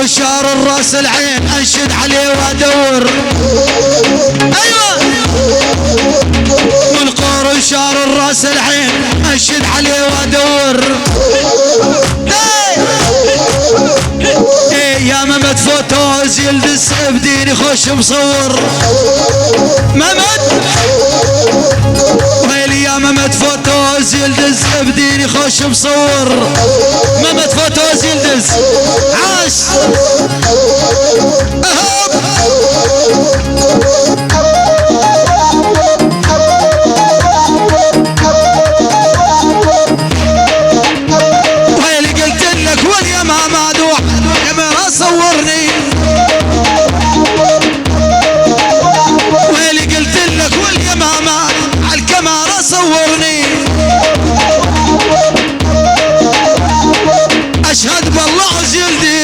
شار الراس العين انشد عليه وادور. ايوه والقور شار الراس العين انشد عليه وادور. يا ممت فوتوز يلبس بديني خوش مصور. ممت ويلي يا ممت فوتوز يلدز بديني خوش مصور. ممت فوتوز يلدز عاش. ويلي قلت لك واليا ما مادوح كاميرا صورني. ويلي قلت لك واليا ما عالكاميرا صورني. اشهد بالله جلدي